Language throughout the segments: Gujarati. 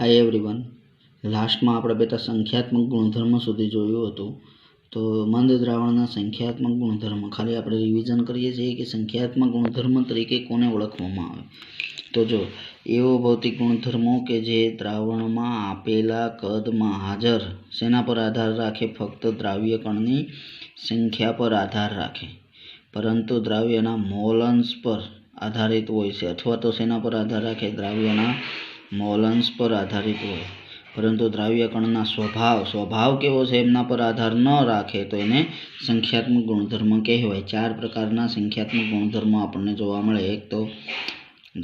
Hi everyone. લાસ્ટમાં આપણે બેટા સંખ્યાત્મક ગુણધર્મ સુધી જોયું હતું. તો મંદ દ્રાવણના સંખ્યાત્મક ગુણધર્મ ખાલી આપણે રિવિઝન કરીએ છીએ કે સંખ્યાત્મક ગુણધર્મ તરીકે કોને ઓળખવામાં આવે. તો જો એવો ભૌતિક ગુણધર્મો કે જે દ્રાવણમાં આપેલા કદમાં હાજર શેના પર આધાર રાખે, ફક્ત દ્રાવ્ય કણની સંખ્યા પર આધાર રાખે, પરંતુ દ્રાવ્યના મોલન્સ પર આધારિત હોય છે, અથવા તો શેના પર આધાર રાખે, દ્રાવ્યના મોલન્સ પર આધારિત હોય, પરંતુ દ્રાવ્ય કણના સ્વભાવ કેવો છે એમના પર આધાર ન રાખે તો એને સંખ્યાત્મક ગુણધર્મ કહેવાય. 4 પ્રકારના સંખ્યાત્મક ગુણધર્મો આપણને જોવા મળે. એક તો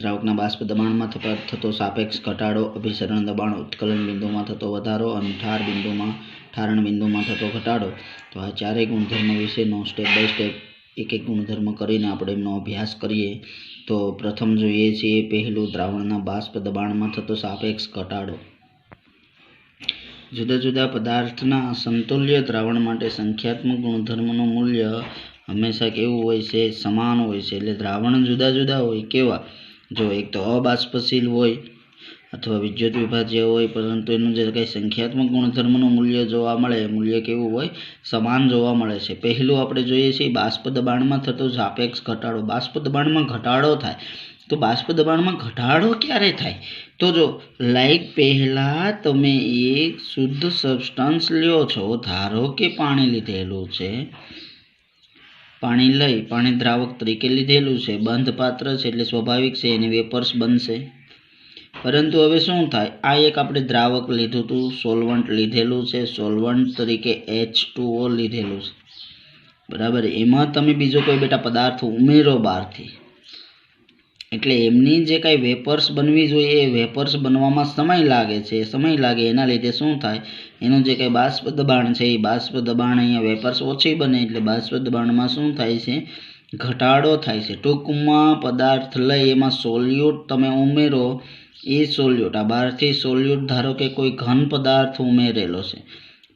દ્રાવકના બાષ્પ દબાણમાં થતો સાપેક્ષ ઘટાડો, અભિસરણ દબાણ, ઉત્કલન બિંદુમાં થતો વધારો અને ઠારણ બિંદુમાં થતો ઘટાડો. તો આ ચારેય ગુણધર્મો વિશેનો સ્ટેપ બાય સ્ટેપ એક ગુણધર્મ કરીને આપણે એમનો અભ્યાસ કરીએ. તો પ્રથમ જોઈએ છીએ પહેલું, દ્રાવણના બાષ્પ દબાણમાં થતો સાપેક્ષ ઘટાડો. જુદા જુદા પદાર્થના સમતુલ્ય દ્રાવણ માટે સંખ્યાત્મક ગુણધર્મનું મૂલ્ય હંમેશા કેવું હોય છે? સમાન હોય છે. એટલે દ્રાવણ જુદા જુદા હોય. કેવા? જો એક તો અબાષ્પશીલ હોય અથવા વિદ્યુત વિભાજ્ય હોય, પરંતુ એનું જે કંઈ સંખ્યાત્મક ગુણધર્મનું મૂલ્ય જોવા મળે, મૂલ્ય કેવું હોય? સમાન જોવા મળે છે. પહેલું આપણે જોઈએ છીએ બાષ્પ દબાણમાં થતો સાપેક્ષ ઘટાડો. બાષ્પ દબાણમાં ઘટાડો થાય. તો બાષ્પ દબાણમાં ઘટાડો ક્યારે થાય? તો જો લાઈક પહેલાં તમે એક શુદ્ધ સબસ્ટન્સ લ્યો છો, ધારો કે પાણી લીધેલું છે, પાણી દ્રાવક તરીકે લીધેલું છે, બંધ પાત્ર છે એટલે સ્વાભાવિક છે એને વેપર્સ બનશે. પરંતુ હવે શું થાય? આ એક આપણે દ્રાવક લીધું હતું, સોલ્વન્ટ લીધેલું છે, સોલ્વન્ટ તરીકે H2O લીધેલું છે, બરાબર. એમાં તમે બીજો કોઈ બેટા પદાર્થ ઉમેરો બહારથી, એટલે એમની જે કાંઈ વેપર્સ બનવી જોઈએ એ વેપર્સ બનવામાં સમય લાગે છે. સમય લાગે એના લીધે શું થાય? એનું જે કંઈ બાષ્પ દબાણ છે એ બાષ્પ દબાણ અહીંયા વેપર્સ ઓછી બને, એટલે બાષ્પ દબાણમાં શું થાય છે? ઘટાડો થાય છે. ટૂંકમાં પદાર્થ લઈ એમાં સોલ્યુટ તમે ઉમેરો, એ સોલ્યુટ, આ બહારથી સોલ્યુટ ધારો કે કોઈ ઘન પદાર્થ ઉમેરેલો છે,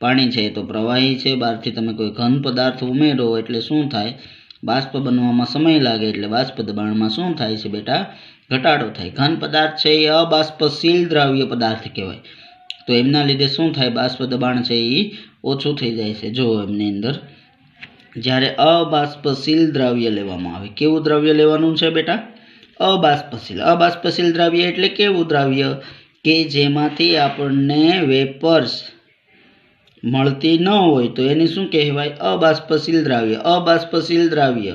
પાણી છે તો પ્રવાહી છે, બહારથી તમે કોઈ ઘન પદાર્થ ઉમેરો એટલે શું થાય? બાષ્પ બનવામાં સમય લાગે, એટલે બાષ્પ દબાણમાં શું થાય છે બેટા? ઘટાડો થાય. ઘન પદાર્થ છે એ અબાષ્પશીલ દ્રાવ્ય પદાર્થ કહેવાય, તો એમના લીધે શું થાય? બાષ્પ દબાણ છે એ ઓછું થઈ જાય છે. જો એમની અંદર જ્યારે અબાષ્પશીલ દ્રાવ્ય લેવામાં આવે, કેવું દ્રાવ્ય લેવાનું છે બેટા? અબાષ્પશીલ દ્રાવ્ય એટલે કેવું દ્રાવ્ય? કે જેમાંથી આપણને વેપર્સ મળતી ન હોય તો એને શું કહેવાય? અબાષ્પશીલ દ્રાવ્ય. અબાષ્પશીલ દ્રાવ્ય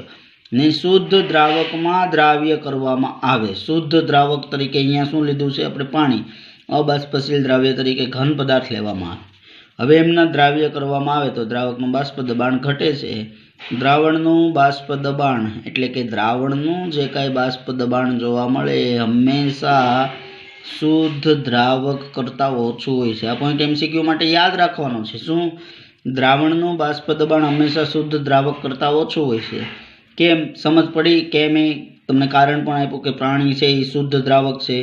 ને શુદ્ધ દ્રાવકમાં દ્રાવ્ય કરવામાં આવે. શુદ્ધ દ્રાવક તરીકે અહીંયા શું લીધું છે આપણે? પાણી. અબાષ્પશીલ દ્રાવ્ય તરીકે ઘન પદાર્થ લેવામાં આવે. હવે એમના દ્રાવ્ય કરવામાં આવે તો દ્રાવકનું બાષ્પ દબાણ ઘટે છે. દ્રાવણનું બાષ્પ દબાણ એટલે કે દ્રાવણનું જે કાંઈ બાષ્પ દબાણ જોવા મળે એ હંમેશા શુદ્ધ દ્રાવક કરતાં ઓછું હોય છે. આ પોઈન્ટ MCQ માટે યાદ રાખવાનો છે. શું? દ્રાવણનું બાષ્પ દબાણ હંમેશા શુદ્ધ દ્રાવક કરતાં ઓછું હોય છે. કેમ? સમજ પડી? કેમ? એ તમને કારણ પણ આપ્યું કે પ્રાણી છે એ શુદ્ધ દ્રાવક છે,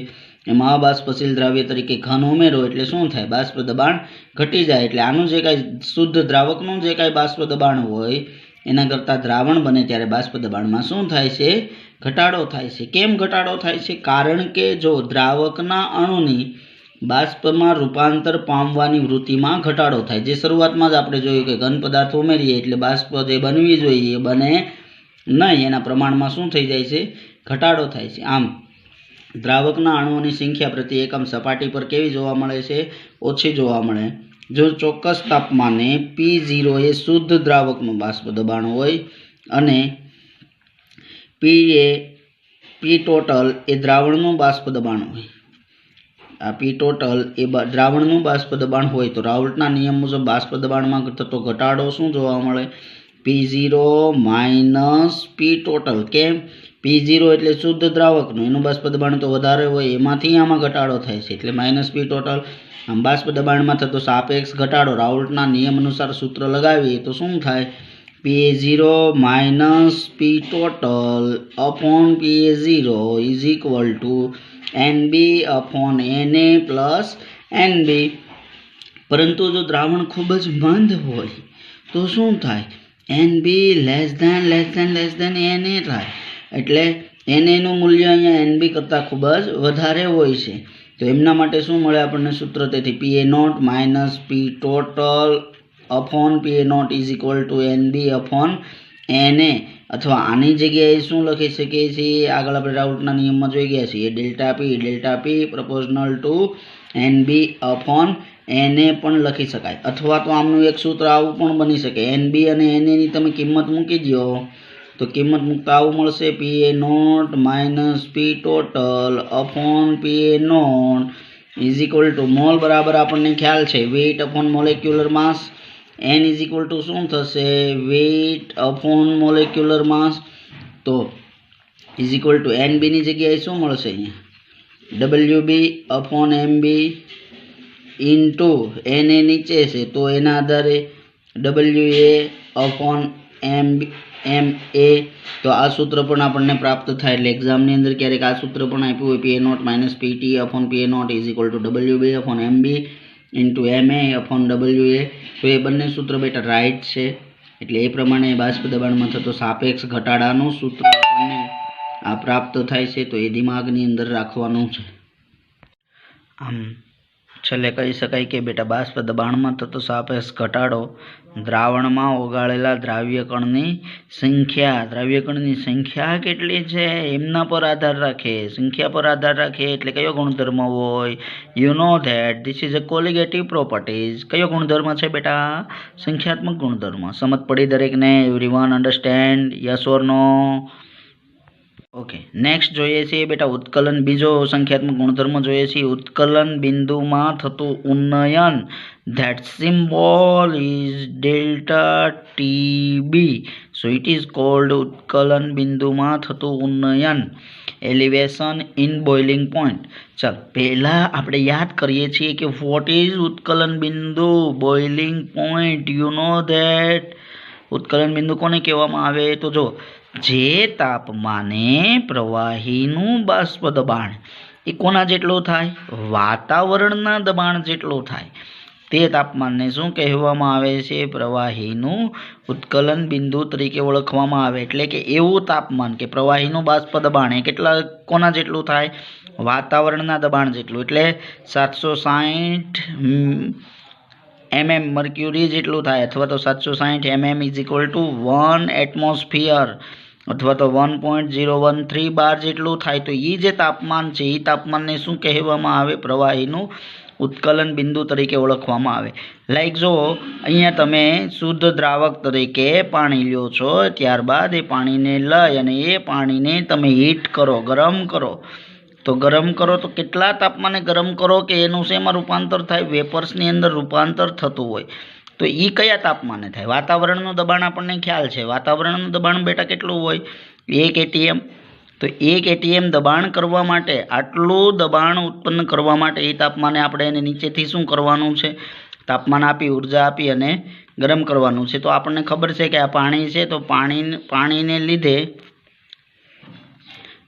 એમાં અબાષ્પશીલ દ્રાવ્ય તરીકે ઘન ઉમેરો એટલે શું થાય? બાષ્પ દબાણ ઘટી જાય. એટલે આનું જે કાંઈ શુદ્ધ દ્રાવકનું જે કાંઈ બાષ્પ દબાણ હોય એના કરતાં દ્રાવણ બને ત્યારે બાષ્પ દબાણમાં શું થાય છે? ઘટાડો થાય છે. કેમ ઘટાડો થાય છે? કારણ કે જો દ્રાવકના અણુની બાષ્પમાં રૂપાંતર પામવાની વૃત્તિમાં ઘટાડો થાય. જે શરૂઆતમાં જ આપણે જોયું કે ઘન પદાર્થ ઉમેરીએ એટલે બાષ્પ જે બનવી જોઈએ એ બને નહીં, એના પ્રમાણમાં શું થઈ જાય છે? ઘટાડો થાય છે. આમ દ્રાવકના અણુઓની સંખ્યા પ્રતિ એકમ સપાટી પર કેવી જોવા મળે છે? ઓછી જોવા મળે. જો ચોક્કસ તાપમાને P0 એ શુદ્ધ દ્રાવકનું બાષ્પ દબાણ હોય અને P ટોટલ એ દ્રાવણનું બાષ્પ દબાણ હોય. આ P ટોટલ એ દ્રાવણનું બાષ્પ દબાણ હોય તો રાઉલ્ટના નિયમ મુજબ બાષ્પ દબાણમાં થતો ઘટાડો શું જોવા મળે? P0 minus P total. કેમ? P0 એટલે શુદ્ધ દ્રાવકનું, એનું બાષ્પ દબાણ તો વધારે હોય, એમાંથી આમાં ઘટાડો થાય છે એટલે માઇનસ P ટોટલ. આમ બાષ્પ દબાણમાં થતો સાપેક્ષ ઘટાડો રાઉલ્ટના નિયમ અનુસાર સૂત્ર લગાવીએ તો શું થાય? PA0 minus P total upon PA0 is equal two NB upon NA plus NB. પરંતુ જો દ્રાવણ ખૂબ જ મંદ હોય તો શું થાય? NB લેસ ધેન NA થાય. એટલે એનએનું મૂલ્ય અહીંયા એનબી કરતાં ખૂબ જ વધારે હોય છે. તો એમના માટે શું મળે આપણને સૂત્ર? તેથી P A naught minus P total upon P A naught is equal to n B upon એને, અથવા આની જગ્યાએ શું લખી શકીએ છીએ? આગળ આપણે રાઉટના નિયમમાં જોઈ ગયા છીએ. ડેલ્ટા પી પ્રપોઝનલ ટુ એનબી અપોન એને પણ લખી શકાય. અથવા તો આમનું એક સૂત્ર આવું પણ બની શકે, એનબી અને એનએની તમે કિંમત મૂકી દો તો કિંમત મૂકતા આવું મળશે, P A naught minus P total upon P A naught is equal to mole બરાબર આપણને ખ્યાલ છે weight upon molecular mass. N is equal to શું થશે? Weight upon molecular mass. તો ઇઝ ઇક્વલ ટુ એન બીની જગ્યાએ શું મળશે? અહીંયા W B upon M B into N એ નીચે છે તો એના આધારે ડબલ્યુ એ અપોન એમ એ. તો આ સૂત્ર પણ આપણને પ્રાપ્ત થાય. એટલે એક્ઝામની અંદર ક્યારેક આ સૂત્ર પણ આપ્યું હોય, P A naught minus P T upon P A naught is equal to W B upon M B into M A upon W A. તો એ બંને સૂત્ર બેટા રાઈટ છે. એટલે એ પ્રમાણે બાષ્પ દબાણમાં થતો સાપેક્ષ ઘટાડાનું સૂત્ર આપણને આ પ્રાપ્ત થાય છે. તો એ દિમાગની અંદર રાખવાનું છે. આમ છેલ્લે કહી શકાય કે બેટા બાષ્પ દબાણમાં થતો સાપેક્ષ ઘટાડો દ્રાવણમાં ઓગાળેલા દ્રાવ્યકણની સંખ્યા કેટલી છે એમના પર આધાર રાખે. સંખ્યા પર આધાર રાખે એટલે કયો ગુણધર્મ હોય? You know that this is a colligative properties. કયો ગુણધર્મ છે બેટા? સંખ્યાત્મક ગુણધર્મ. સમજ પડી દરેકને? Everyone understand? Yes or no? Okay, next જોઈએ છીએ બેટા ઉત્કલન. બીજો સંખ્યાત્મક ગુણધર્મ જોઈએ છીએ ઉત્કલન બિંદુમાં થતું ઉન્નયન. That symbol is delta T B. So it is called ઉત્કલન બિંદુમાં થતું ઉન્નયન. Elevation in boiling point. ચાલ પહેલાં આપણે યાદ કરીએ છીએ કે વોટ ઇઝ ઉત્કલન બિંદુ? Boiling point. You know that. ઉત્કલન બિંદુ કોને કહેવામાં આવે? તો જો જે તાપમાને પ્રવાહીનું બાષ્પ દબાણ એ કોના જેટલું થાય? વાતાવરણના દબાણ જેટલું થાય. તે તાપમાનને શું કહેવામાં આવે છે? પ્રવાહીનું ઉત્કલન બિંદુ તરીકે ઓળખવામાં આવે. એટલે કે એવું તાપમાન કે પ્રવાહીનું બાષ્પ દબાણ એ કેટલા કોના જેટલું થાય? વાતાવરણના દબાણ જેટલું. એટલે 760 મર્ક્યુરી જેટલું થાય, અથવા તો 760 ઇઝ ઇક્વલ ટુ 1 એટમોસ્ફિયર, અથવા તો 1.013 બાર જેટલું થાય. તો એ જે તાપમાન છે એ તાપમાનને શું કહેવામાં આવે? પ્રવાહીનું ઉત્કલન બિંદુ તરીકે ઓળખવામાં આવે. લાઈક જો અહીંયા તમે શુદ્ધ દ્રાવક તરીકે પાણી લ્યો છો, ત્યારબાદ એ પાણીને લઈ અને એ પાણીને તમે હીટ કરો, ગરમ કરો. તો ગરમ કરો તો કેટલા તાપમાને ગરમ કરો કે એનું શેમાં રૂપાંતર થાય? વેપર્સની અંદર રૂપાંતર થતું હોય. તો એ કયા તાપમાને થાય? વાતાવરણનું દબાણ આપણને ખ્યાલ છે. વાતાવરણનું દબાણ બેટા કેટલું હોય? 1 ATM. તો 1 ATM દબાણ કરવા માટે, આટલું દબાણ ઉત્પન્ન કરવા માટે એ તાપમાને આપણે એને નીચેથી શું કરવાનું છે? તાપમાન આપી, ઉર્જા આપી અને ગરમ કરવાનું છે. તો આપણને ખબર છે કે આ પાણી છે, તો પાણીને લીધે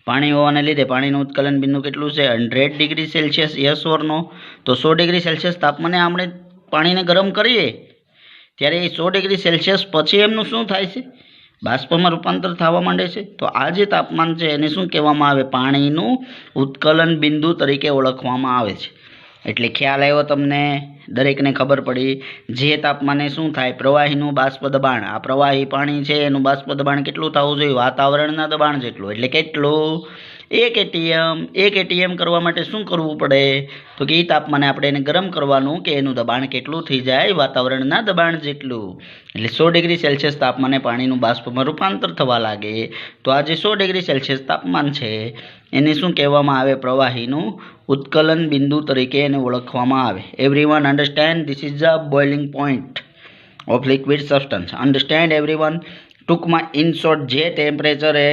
પાણી હોવાને લીધે પાણીનું ઉત્કલન બિંદુ કેટલું છે? 100 ડિગ્રી સેલ્સિયસ. યસ ઓર નો? તો 100 ડિગ્રી સેલ્સિયસ તાપમાને આપણે પાણીને ગરમ કરીએ ત્યારે એ 100 ડિગ્રી સેલ્સિયસ પછી એમનું શું થાય છે? બાષ્પમાં રૂપાંતર થવા માંડે છે. તો આ જે તાપમાન છે એને શું કહેવામાં આવે? પાણીનું ઉત્કલન બિંદુ તરીકે ઓળખવામાં આવે છે. એટલે ખ્યાલ આવ્યો તમને? દરેકને ખબર પડી? જે તાપમાને શું થાય? પ્રવાહીનું બાષ્પ દબાણ. આ પ્રવાહી પાણી છે એનું બાષ્પ દબાણ કેટલું થવું જોઈએ? વાતાવરણના દબાણ જેટલું. એટલે કેટલું? 1 ATM. 1 ATM કરવા માટે શું કરવું પડે? તો કે એ તાપમાને આપણે એને ગરમ કરવાનું કે એનું દબાણ કેટલું થઈ જાય? વાતાવરણના દબાણ જેટલું. એટલે 100 ડિગ્રી સેલ્સિયસ તાપમાને પાણીનું બાષ્પમાં રૂપાંતર થવા લાગે. તો આ જે 100 ડિગ્રી સેલ્સિયસ તાપમાન છે એને શું કહેવામાં આવે? પ્રવાહીનું ઉત્કલન બિંદુ તરીકે એને ઓળખવામાં આવે. Everyone understand? This is the boiling point of liquid substance. Understand everyone? ટૂંકમાં ઇન શોર્ટ, જે ટેમ્પરેચરે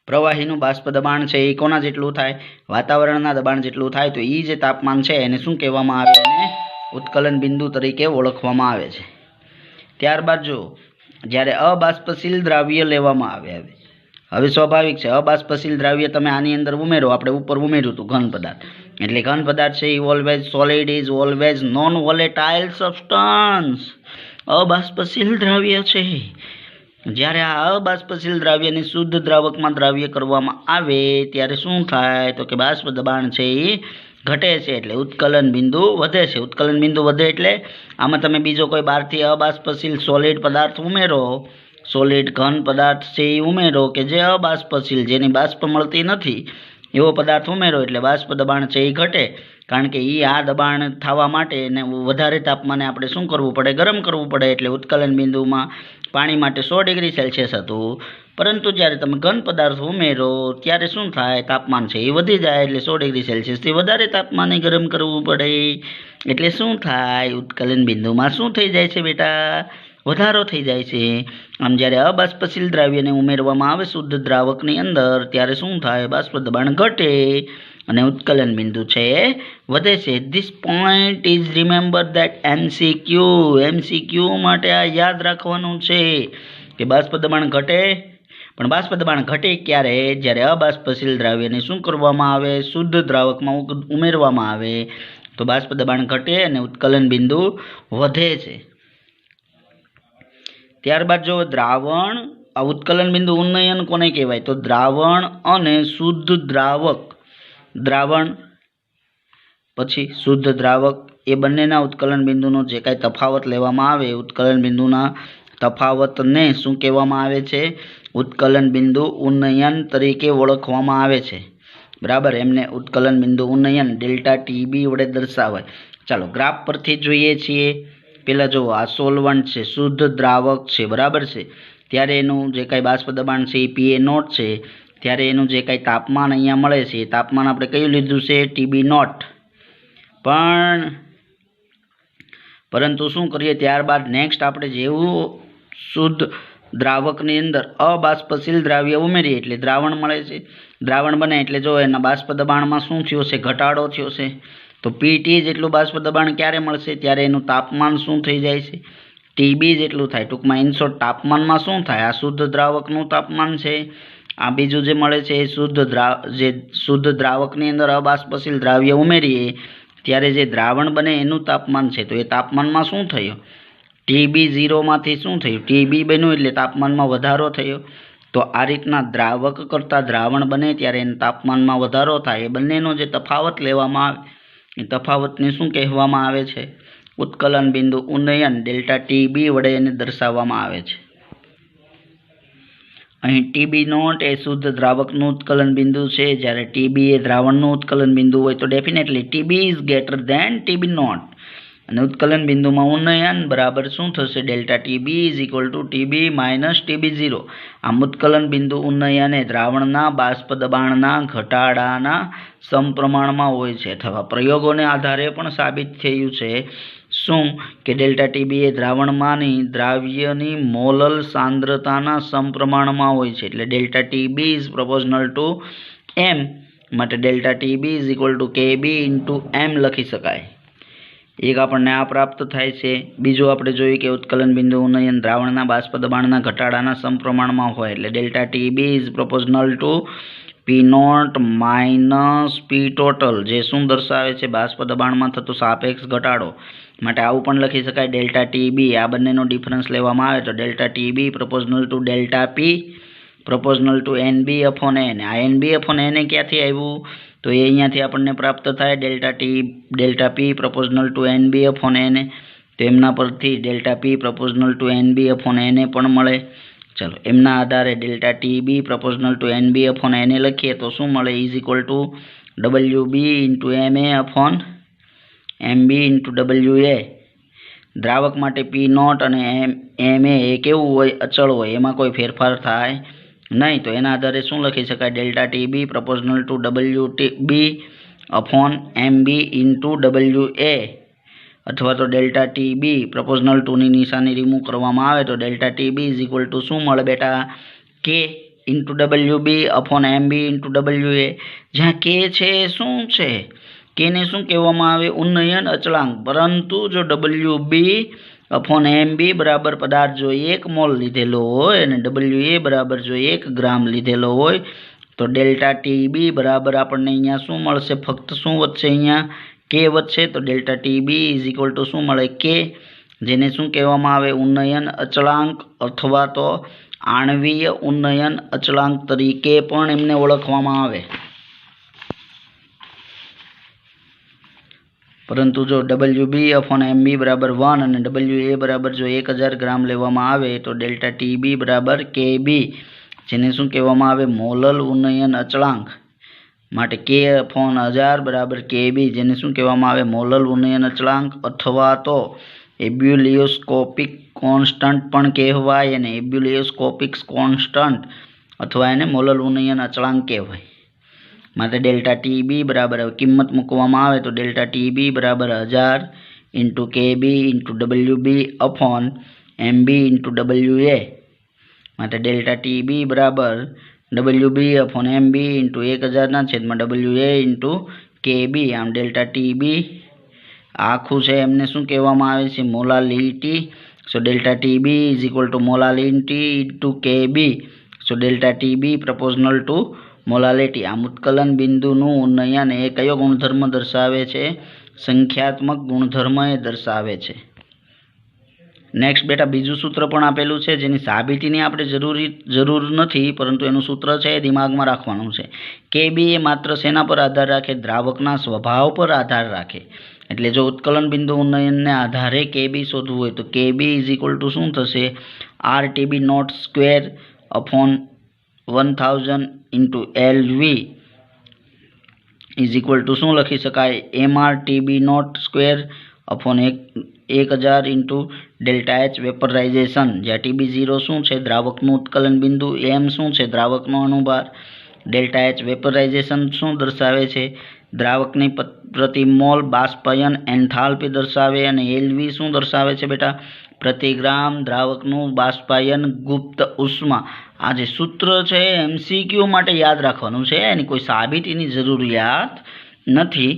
પ્રવાહીનું બાષ્પ દબાણ છે એ કોના જેટલું થાય? વાતાવરણના દબાણ જેટલું થાય. તો એ જે તાપમાન છે એને શું કહેવામાં આવે? એને ઉત્કલન બિંદુ તરીકે ઓળખવામાં આવે છે. ત્યારબાદ જો જ્યારે અબાષ્પશીલ દ્રાવ્ય લેવામાં આવે, હવે સ્વાભાવિક છે અબાષ્પશીલ દ્રાવ્ય તમે આની અંદર ઉમેરો. આપણે ઉપર ઉમેર્યું હતું ઘન પદાર્થ. એટલે ઘન પદાર્થ છે એ always solid is always non volatile substance. અબાષ્પશીલ દ્રાવ્ય છે જ્યારે આ અબાષ્પશીલ દ્રાવ્યને શુદ્ધ દ્રાવકમાં દ્રાવ્ય કરવામાં આવે ત્યારે શું થાય તો કે બાષ્પ દબાણ છે એ ઘટે છે, એટલે ઉત્કલન બિંદુ વધે છે. ઉત્કલન બિંદુ વધે એટલે આમાં તમે બીજો કોઈ બહારથી અબાષ્પશીલ સોલિડ પદાર્થ ઉમેરો, સોલિડ ઘન પદાર્થ છે એ ઉમેરો કે જે અબાષ્પશીલ, જેની બાષ્પ મળતી નથી એવો પદાર્થ ઉમેરો એટલે બાષ્પ દબાણ છે એ ઘટે. કારણ કે આ દબાણ થવા માટે ને વધારે તાપમાને આપણે શું કરવું પડે, ગરમ કરવું પડે. એટલે ઉત્કલન બિંદુમાં પાણી માટે 100 ડિગ્રી સેલ્સિયસ હતું, પરંતુ જ્યારે તમે ઘન પદાર્થ ઉમેરો ત્યારે શું થાય, તાપમાન છે એ વધી જાય, એટલે 100 ડિગ્રી સેલ્સિયસથી વધારે તાપમાને ગરમ કરવું પડે. એટલે શું થાય, ઉત્કલન બિંદુમાં શું થઈ જાય છે બેટા, વધારો થઈ જાય છે. આમ જ્યારે અબાષ્પશીલ દ્રાવ્યને ઉમેરવામાં આવે શુદ્ધ દ્રાવકની અંદર ત્યારે શું થાય, બાષ્પ દબાણ ઘટે અને ઉત્કલન બિંદુ છે એ વધે છે. This point is remember that MCQ માટે આ યાદ રાખવાનું છે કે બાષ્પ દબાણ ઘટે, પણ બાષ્પ દબાણ ઘટે ક્યારે, જ્યારે અબાષ્પશીલ દ્રાવ્યને શું કરવામાં આવે, શુદ્ધ દ્રાવકમાં ઉમેરવામાં આવે તો બાષ્પ દબાણ ઘટે અને ઉત્કલન બિંદુ વધે છે. ત્યારબાદ જો દ્રાવણ, આ ઉત્કલન બિંદુ ઉન્નયન કોને કહેવાય તો દ્રાવણ અને શુદ્ધ દ્રાવક, દ્રાવણ પછી શુદ્ધ દ્રાવક એ બંનેના ઉત્કલન બિંદુનો જે કાંઈ તફાવત લેવામાં આવે, ઉત્કલન બિંદુના તફાવતને શું કહેવામાં આવે છે, ઉત્કલન બિંદુ ઉન્નયન તરીકે ઓળખવામાં આવે છે. બરાબર, એમને ઉત્કલન બિંદુ ઉન્નયન ડેલ્ટા ટીબી વડે દર્શાવાય. ચાલો ગ્રાફ પરથી જોઈએ છીએ. પહેલાં જુઓ, આ સોલ્વન્ટ છે, શુદ્ધ દ્રાવક છે, બરાબર છે, ત્યારે એનું જે કાંઈ બાષ્પ દબાણ છે એ PA0 છે, ત્યારે એનું જે કાંઈ તાપમાન અહીંયા મળે છે એ તાપમાન આપણે કયું લીધું છે, TB0. પરંતુ શું કરીએ, ત્યારબાદ નેક્સ્ટ આપણે જેવું શુદ્ધ દ્રાવકની અંદર અબાષ્પશીલ દ્રાવ્ય ઉમેરીએ એટલે દ્રાવણ મળે છે. દ્રાવણ બને એટલે જો એના બાષ્પ દબાણમાં શું થયો છે, ઘટાડો થયો છે. તો PT જેટલું બાષ્પ દબાણ ક્યારે મળશે, ત્યારે એનું તાપમાન શું થઈ જાય છે, TB જેટલું થાય. ટૂંકમાં ઇન શોર્ટ તાપમાનમાં શું થાય, આ શુદ્ધ દ્રાવકનું તાપમાન છે, આ બીજું જે મળે છે એ શુદ્ધ દ્રાવકની અંદર અબાષ્પશીલ દ્રાવ્ય ઉમેરીએ ત્યારે જે દ્રાવણ બને એનું તાપમાન છે, તો એ તાપમાનમાં શું થયું, TB0 માંથી શું થયું, TB બન્યું, એટલે તાપમાનમાં વધારો થયો. તો આ રીતના દ્રાવક કરતાં દ્રાવણ બને ત્યારે એના તાપમાનમાં વધારો થાય. એ બંનેનો જે તફાવત લેવામાં આવે એ તફાવતને શું કહેવામાં આવે છે, ઉત્કલન બિંદુ ઉન્નયન ડેલ્ટા TB વડે એને દર્શાવવામાં આવે છે. અહીં TB0 એ શુદ્ધ દ્રાવકનું ઉત્કલન બિંદુ છે, જ્યારે TB એ દ્રાવણનું ઉત્કલન બિંદુ હોય તો definitely TB is greater than TB0. અને ઉત્કલન બિંદુમાં ઉન્નયન બરાબર શું થશે, delta TB is equal to TB minus TB0. આમ ઉત્કલન બિંદુ ઉન્નયન એ દ્રાવણના બાષ્પ દબાણના ઘટાડાના સમપ્રમાણમાં હોય છે, અથવા પ્રયોગોને આધારે પણ સાબિત થયું છે શું કે ડેલ્ટા TB એ દ્રાવણમાંની દ્રાવ્યની મોલલ સાંદ્રતાના સમપ્રમાણમાં હોય છે. એટલે delta TB is proportional two M, માટે delta TB is equal two KB into M લખી શકાય. એક આપણને આ પ્રાપ્ત થાય છે. બીજું આપણે જોયું કે ઉત્કલન બિંદુ ઉન્નયન દ્રાવણના બાષ્પ દબાણના ઘટાડાના સમપ્રમાણમાં હોય, એટલે delta TB is proportional two P0 minus P total, જે શું દર્શાવે છે, બાષ્પ દબાણમાં થતો સાપેક્ષ ઘટાડો. માટે આવું પણ લખી શકાય, ડેલ્ટા TB, આ બંનેનો ડિફરન્સ લેવામાં આવે તો delta TB proportional to delta P proportional two NB upon N. આ NB અપોન N ક્યાંથી આવ્યું, તો એ અહીંયાથી આપણને પ્રાપ્ત થાય delta P proportional two NB upon N. તો એમના પરથી delta P proportional two NB upon N પણ મળે. ચલો એમના આધારે delta TB proportional two NB upon N લખીએ તો શું મળે, is equal two WB into MA upon MB into WA. દ્રાવક માટે P0 અને MA એ કેવું હોય, અચળ હોય, એમાં કોઈ ફેરફાર થાય નહીં. તો એના આધારે શું લખી શકાય, delta TB proportional two WB upon MB into WA, અથવા તો ડેલ્ટા TB પ્રોપોર્શનલ ટુની નિશાની રિમૂવ કરવામાં આવે તો delta TB is equal to શું મળે બેટા, K into WB upon MB into WA. જ્યાં K છે એ શું છે, Kને શું કહેવામાં આવે, ઉન્નયન અચળાંક. પરંતુ જો WB અપોન MB બરાબર પદાર્થ જો 1 મોલ લીધેલો હોય અને WA બરાબર જો 1 ગ્રામ લીધેલો હોય તો ડેલ્ટા TB બરાબર આપણને અહીંયા શું મળશે, ફક્ત શું વધશે, અહીંયા K વધશે. તો delta TB is equal to શું મળે, K, જેને શું કહેવામાં આવે, ઉન્નયન અચળાંક અથવા તો આણ્વીય ઉન્નયન અચળાંક તરીકે પણ એમને ઓળખવામાં આવે. પરંતુ જો WB/MB બરાબર 1 અને WA બરાબર જો 1000 ગ્રામ લેવામાં આવે તો ડેલ્ટા TB બરાબર KB, જેને શું કહેવામાં આવે? મોલલ ઉન્નયન અચળાંક. માટે K/1000 બરાબર KB, જેને શું કહેવામાં આવે? મોલલ ઉન્નયન અચળાંક, અથવા તો એબ્યુલિયોસ્કોપિક કોન્સ્ટન્ટ પણ કહેવાય, અને એબ્યુલિયોસ્કોપિક કોન્સ્ટન્ટ અથવા એને મોલલ ઉન્નયન અચળાંક કહેવાય. માટે ડેલ્ટા TB બરાબર, કિંમત મૂકવામાં આવે તો ડેલ્ટા TB બરાબર 1000 × KB × WB/MB × WA. માટે ડેલ્ટા TB બરાબર WB/MB × 1000/WA × KB. આમ ડેલ્ટા TB આખું છે એમને શું કહેવામાં આવે છે? મોલાલિટી. સો ડેલ્ટા TB = મોલાલિટી × KB. સો ડેલ્ટા TB પ્રપોઝનલ ટુ મોલાલિટી. આમ ઉત્કલન બિંદુનું ઉન્નયન એ કયો ગુણધર્મ દર્શાવે છે? સંખ્યાત્મક ગુણધર્મ એ દર્શાવે છે. નેક્સ્ટ બેટા, બીજું સૂત્ર પણ આપેલું છે, જેની સાબિતીની આપણે જરૂર નથી, પરંતુ એનું સૂત્ર છે એ દિમાગમાં રાખવાનું છે. KB એ માત્ર શેના પર આધાર રાખે? દ્રાવકના સ્વભાવ પર આધાર રાખે. એટલે જો ઉત્કલન બિંદુ ઉન્નયનને આધારે KB શોધવું હોય તો KB = શું થશે? RTB02/1000 × LV = શું લખી શકાય? MRTB02/1000 × ડેલ્ટા H વેપરાઇઝેશન, જ્યાં TB0 શું છે? દ્રાવકનું ઉત્કલન બિંદુ. M શું છે? દ્રાવકનો અણુભાર. ડેલ્ટા H વેપરાઇઝેશન શું દર્શાવે છે? દ્રાવકની પ્રતિ મોલ બાષ્પયન એન્થાલ્પી દર્શાવે. અને LV શું દર્શાવે છે બેટા? પ્રતિ ગ્રામ દ્રાવકનું બાષ્પાયન ગુપ્ત ઉષ્મા. આ જે સૂત્ર છે MCQ માટે યાદ રાખવાનું છે, એની કોઈ સાબિતીની જરૂરિયાત નથી.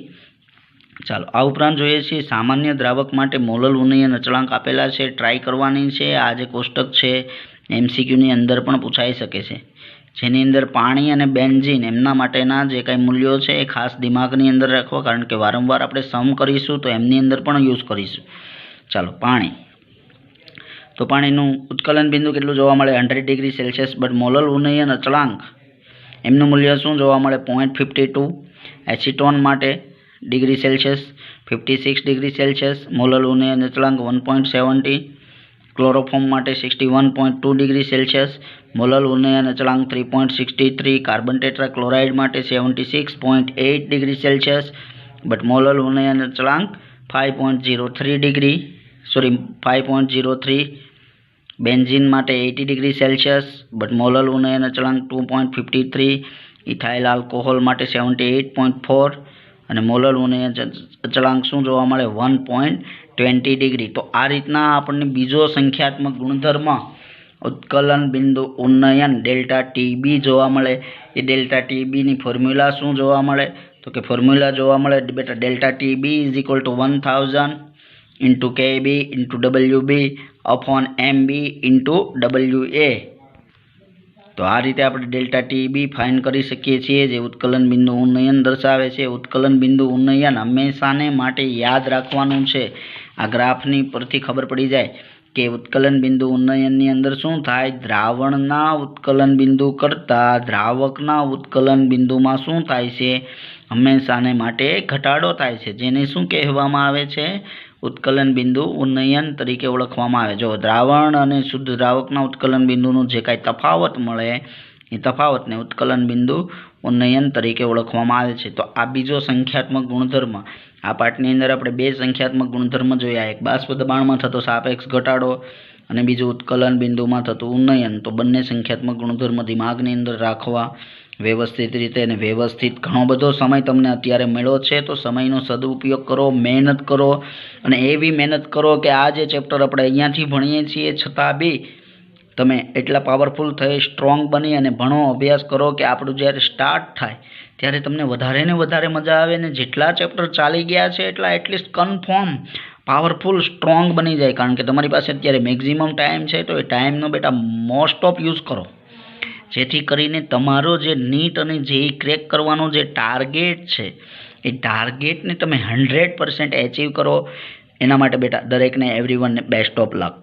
ચાલો, આ ઉપરાંત જોઈએ છીએ સામાન્ય દ્રાવક માટે મોલલ ઉન્નયન અચળાંક આપેલા છે, ટ્રાય કરવાની છે. આ જે કોષ્ટક છે MCQની અંદર પણ પૂછાઈ શકે છે, જેની અંદર પાણી અને બેન્ઝીન એમના માટેના જે કાંઈ મૂલ્યો છે એ ખાસ દિમાગની અંદર રાખવા, કારણ કે વારંવાર આપણે સમ કરીશું તો એમની અંદર પણ યુઝ કરીશું. ચાલો, પાણી. તો પાણીનું ઉત્કલન બિંદુ કેટલું જોવા મળે? 100 ડિગ્રી સેલ્સિયસ. બટ મોલલ ઉન્નયન અચળાંક એમનું મૂલ્ય શું જોવા મળે? 0.52. એસિટોન માટે ડિગ્રી સેલ્સિયસ 56 ડિગ્રી સેલ્સિયસ. મોલલ ઉન્નયન અચળાંક 1.70. ક્લોરોફોર્મ માટે 61.2 ડિગ્રી સેલ્સિયસ. મોલલ ઉન્નયન અચળાંક 3.63. કાર્બન ટેટ્રા ક્લોરાઇડ માટે 76.8 ડિગ્રી સેલ્સિયસ. બટ મોલલ ઉન્નયન અચળાંક 5.03. બેન્ઝીન માટે 80 ડિગ્રી સેલ્સિયસ. બટ મોલલ ઉન્નયન અચળાંક 2.53. ઇથાઇલ આલ્કોહોલ માટે 78.4. અને મોલલ ઉન્નયન અચળાંક શું જોવા મળે? 1.20 ડિગ્રી. તો આ રીતના આપણને બીજો સંખ્યાત્મક ગુણધર્મ ઉત્કલન બિંદુ ઉન્નયન ડેલ્ટા TB જોવા મળે. એ ડેલ્ટા TBની ફોર્મ્યુલા શું જોવા મળે? તો કે ફોર્મ્યુલા જોવા મળે બેટા, delta TB = 1000 × KB × WB/MB × WA. તો આ રીતે આપણે ડેલ્ટા TB ફાઇન્ડ કરી શકીએ છીએ, જે ઉત્કલન બિંદુ ઉન્નયન દર્શાવે છે. ઉત્કલન બિંદુ ઉન્નયન હંમેશાને માટે યાદ રાખવાનું છે. આ ગ્રાફની પરથી ખબર પડી જાય કે ઉત્કલન બિંદુ ઉન્નયનની અંદર શું થાય? દ્રાવણના ઉત્કલન બિંદુ કરતાં દ્રાવકના ઉત્કલન બિંદુમાં શું થાય છે? હંમેશાને માટે ઘટાડો થાય છે, જેને શું કહેવામાં આવે છે? ઉત્કલન બિંદુ ઉન્નયન તરીકે ઓળખવામાં આવે. જો દ્રાવણ અને શુદ્ધ દ્રાવકના ઉત્કલન બિંદુનું જે કાંઈ તફાવત મળે એ તફાવતને ઉત્કલન બિંદુ ઉન્નયન તરીકે ઓળખવામાં આવે છે. તો આ બીજો સંખ્યાત્મક ગુણધર્મ. આ પાઠની અંદર આપણે બે સંખ્યાત્મક ગુણધર્મ જોયા, એક બાષ્પ દબાણમાં થતો સાપેક્ષ ઘટાડો અને બીજું ઉત્કલન બિંદુમાં થતું ઉન્નયન. તો બંને સંખ્યાત્મક ગુણધર્મ દિમાગની અંદર રાખવા વ્યવસ્થિત રીતે. અને વ્યવસ્થિત ઘણો બધો સમય તમને અત્યારે મળ્યો છે, તો સમયનો સદુપયોગ કરો, મહેનત કરો, અને એવી મહેનત કરો કે આ જે ચેપ્ટર આપણે અહીંયાથી ભણીએ છીએ છતાં બી તમે એટલા પાવરફુલ થઈ, સ્ટ્રોંગ બની અને ભણો, અભ્યાસ કરો કે આપણું જ્યારે સ્ટાર્ટ થાય ત્યારે તમને વધારે ને વધારે મજા આવે. ને જેટલા ચેપ્ટર ચાલી ગયા છે એટલા એટલીસ્ટ કન્ફર્મ પાવરફુલ સ્ટ્રોંગ બની જાય, કારણ કે તમારી પાસે અત્યારે મેક્ઝિમમ ટાઈમ છે. તો એ ટાઈમનો બેટા મોસ્ટ ઓફ યુઝ કરો, જેથી કરીને તમારો જે નીટ અને JEE ક્રેક કરવાનો જે ટાર્ગેટ છે એ ટાર્ગેટને તમે 100% એચીવ કરો. એના માટે બેટા દરેકને એવરીવનને બેસ્ટ ઓફ લક.